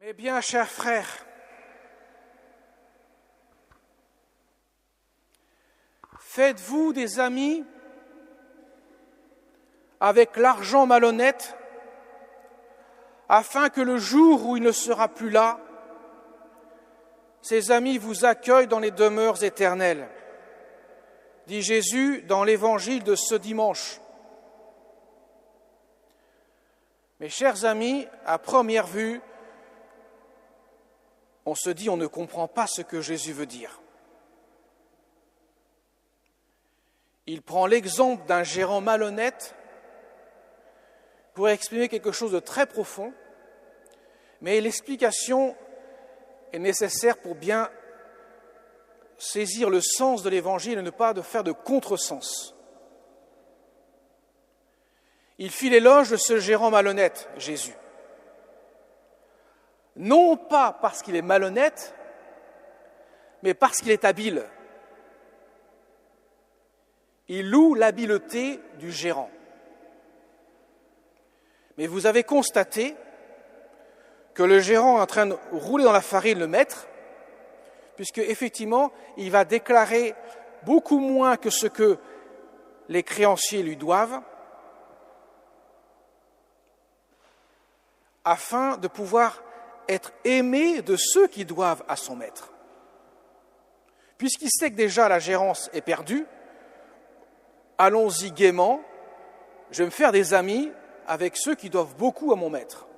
Eh bien, chers frères, faites-vous des amis avec l'argent malhonnête, afin que le jour où il ne sera plus là, ces amis vous accueillent dans les demeures éternelles, dit Jésus dans l'évangile de ce dimanche. Mes chers amis, à première vue, on se dit on ne comprend pas ce que Jésus veut dire. Il prend l'exemple d'un gérant malhonnête pour exprimer quelque chose de très profond, mais l'explication est nécessaire pour bien saisir le sens de l'Évangile et ne pas faire de contresens. Il fit l'éloge de ce gérant malhonnête, Jésus. Non pas parce qu'il est malhonnête, mais parce qu'il est habile. Il loue l'habileté du gérant. Mais vous avez constaté que le gérant est en train de rouler dans la farine le maître, puisque effectivement, il va déclarer beaucoup moins que ce que les créanciers lui doivent, afin de pouvoir être aimé de ceux qui doivent à son maître. Puisqu'il sait que déjà la gérance est perdue, allons-y gaiement, je vais me faire des amis avec ceux qui doivent beaucoup à mon maître.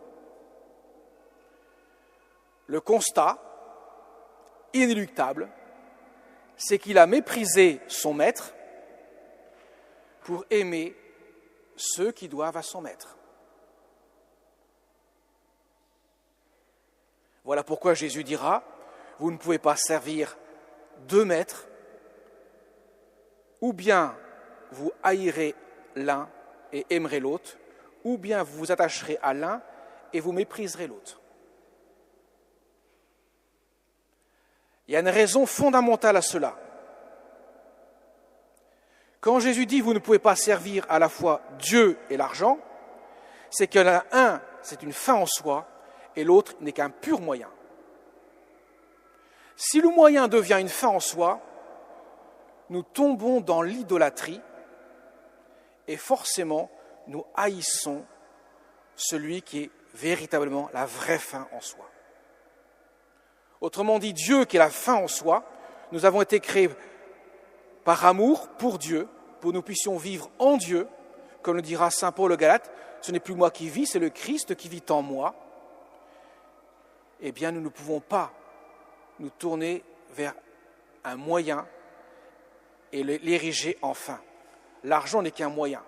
Le constat, inéluctable, c'est qu'il a méprisé son maître pour aimer ceux qui doivent à son maître. Voilà pourquoi Jésus dira, vous ne pouvez pas servir deux maîtres, ou bien vous haïrez l'un et aimerez l'autre, ou bien vous vous attacherez à l'un et vous mépriserez l'autre. Il y a une raison fondamentale à cela. Quand Jésus dit « vous ne pouvez pas servir à la fois Dieu et l'argent », c'est que l'un, c'est une fin en soi, et l'autre n'est qu'un pur moyen. Si le moyen devient une fin en soi, nous tombons dans l'idolâtrie et forcément nous haïssons celui qui est véritablement la vraie fin en soi. Autrement dit, Dieu qui est la fin en soi, nous avons été créés par amour pour Dieu, pour que nous puissions vivre en Dieu, comme le dira saint Paul aux Galates, ce n'est plus moi qui vis, c'est le Christ qui vit en moi. Eh bien, nous ne pouvons pas nous tourner vers un moyen et l'ériger en fin. L'argent n'est qu'un moyen.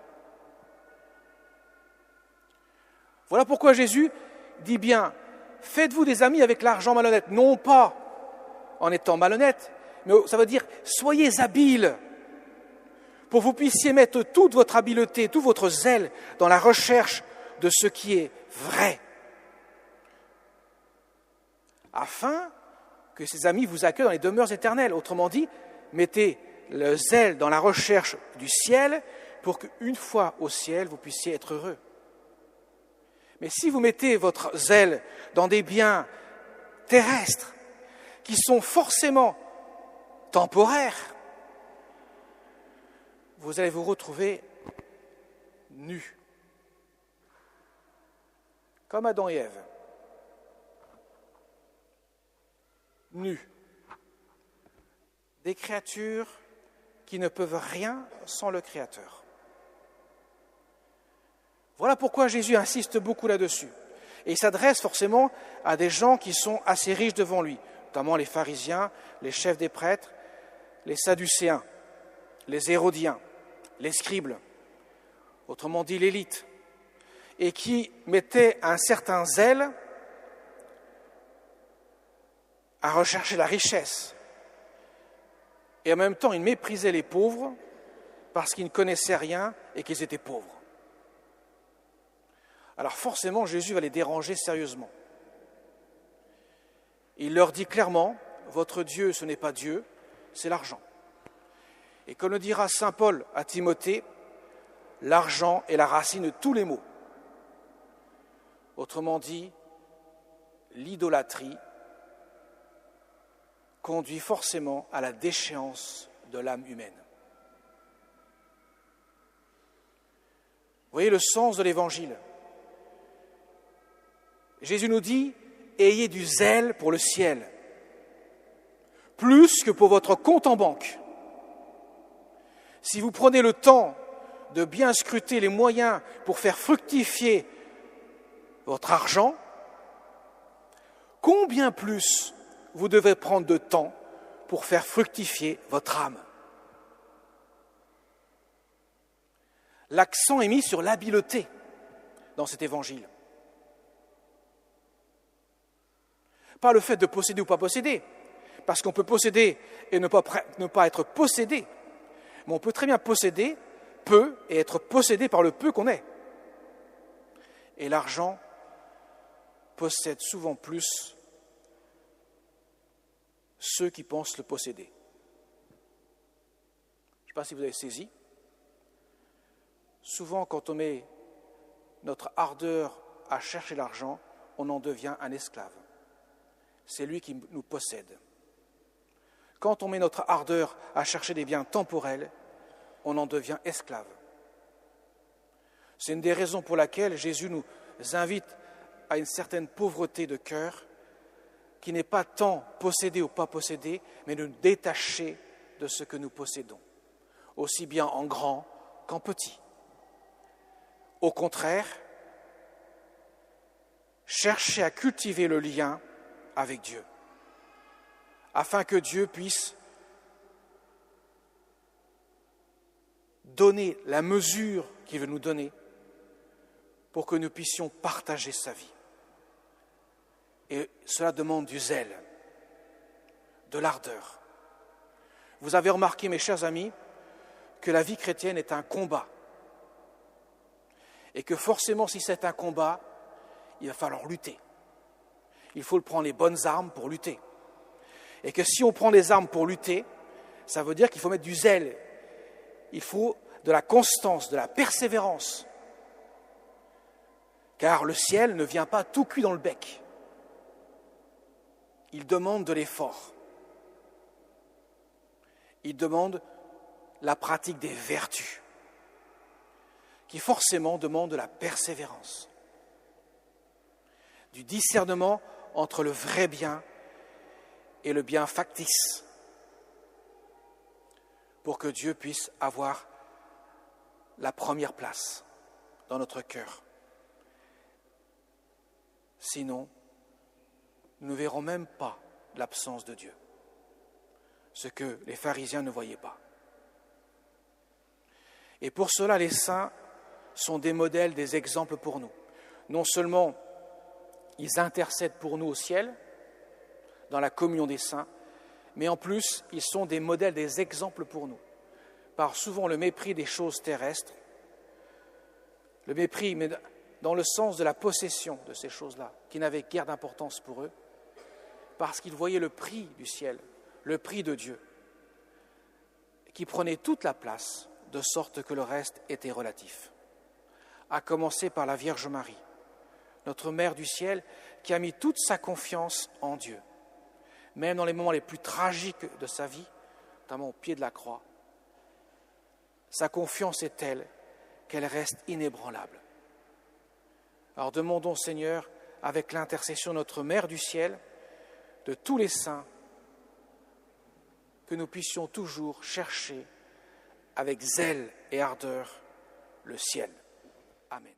Voilà pourquoi Jésus dit bien, faites-vous des amis avec l'argent malhonnête, non pas en étant malhonnête, mais ça veut dire soyez habiles pour que vous puissiez mettre toute votre habileté, tout votre zèle dans la recherche de ce qui est vrai, afin que ces amis vous accueillent dans les demeures éternelles. Autrement dit, mettez le zèle dans la recherche du ciel pour qu'une fois au ciel, vous puissiez être heureux. Mais si vous mettez votre zèle dans des biens terrestres qui sont forcément temporaires, vous allez vous retrouver nus, comme Adam et Ève. Nus, des créatures qui ne peuvent rien sans le Créateur. Voilà pourquoi Jésus insiste beaucoup là-dessus. Et il s'adresse forcément à des gens qui sont assez riches devant lui, notamment les pharisiens, les chefs des prêtres, les sadducéens, les hérodiens, les scribes, autrement dit l'élite, et qui mettaient un certain zèle à rechercher la richesse. Et en même temps, ils méprisaient les pauvres parce qu'ils ne connaissaient rien et qu'ils étaient pauvres. Alors forcément, Jésus va les déranger sérieusement. Il leur dit clairement, votre Dieu, ce n'est pas Dieu, c'est l'argent. Et comme le dira saint Paul à Timothée, l'argent est la racine de tous les maux. Autrement dit, l'idolâtrie conduit forcément à la déchéance de l'âme humaine. Vous voyez le sens de l'Évangile. Jésus nous dit « Ayez du zèle pour le ciel, plus que pour votre compte en banque. » Si vous prenez le temps de bien scruter les moyens pour faire fructifier votre argent, combien plus vous devez prendre de temps pour faire fructifier votre âme? L'accent est mis sur l'habileté dans cet évangile. Pas le fait de posséder ou pas posséder, parce qu'on peut posséder et ne pas être possédé, mais on peut très bien posséder peu et être possédé par le peu qu'on est. Et l'argent possède souvent plus ceux qui pensent le posséder. Je ne sais pas si vous avez saisi. Souvent, quand on met notre ardeur à chercher l'argent, on en devient un esclave. C'est lui qui nous possède. Quand on met notre ardeur à chercher des biens temporels, on en devient esclave. C'est une des raisons pour laquelle Jésus nous invite à une certaine pauvreté de cœur, qui n'est pas tant posséder ou pas posséder, mais de nous détacher de ce que nous possédons, aussi bien en grand qu'en petit. Au contraire, chercher à cultiver le lien avec Dieu, afin que Dieu puisse donner la mesure qu'il veut nous donner pour que nous puissions partager sa vie. Et cela demande du zèle, de l'ardeur. Vous avez remarqué, mes chers amis, que la vie chrétienne est un combat. Et que forcément, si c'est un combat, il va falloir lutter. Il faut prendre les bonnes armes pour lutter. Et que si on prend les armes pour lutter, ça veut dire qu'il faut mettre du zèle. Il faut de la constance, de la persévérance. Car le ciel ne vient pas tout cuit dans le bec. Il demande de l'effort. Il demande la pratique des vertus, qui forcément demande de la persévérance, du discernement entre le vrai bien et le bien factice, pour que Dieu puisse avoir la première place dans notre cœur. Sinon, nous ne verrons même pas l'absence de Dieu, ce que les pharisiens ne voyaient pas. Et pour cela, les saints sont des modèles, des exemples pour nous. Non seulement ils intercèdent pour nous au ciel, dans la communion des saints, mais en plus, ils sont des modèles, des exemples pour nous. Par souvent le mépris des choses terrestres, le mépris, mais dans le sens de la possession de ces choses-là, qui n'avaient guère d'importance pour eux, parce qu'ils voyaient le prix du ciel, le prix de Dieu, qui prenait toute la place, de sorte que le reste était relatif. À commencer par la Vierge Marie, notre Mère du ciel, qui a mis toute sa confiance en Dieu. Même dans les moments les plus tragiques de sa vie, notamment au pied de la croix, sa confiance est telle qu'elle reste inébranlable. Alors demandons, Seigneur, avec l'intercession de notre Mère du ciel, de tous les saints, que nous puissions toujours chercher avec zèle et ardeur le ciel. Amen.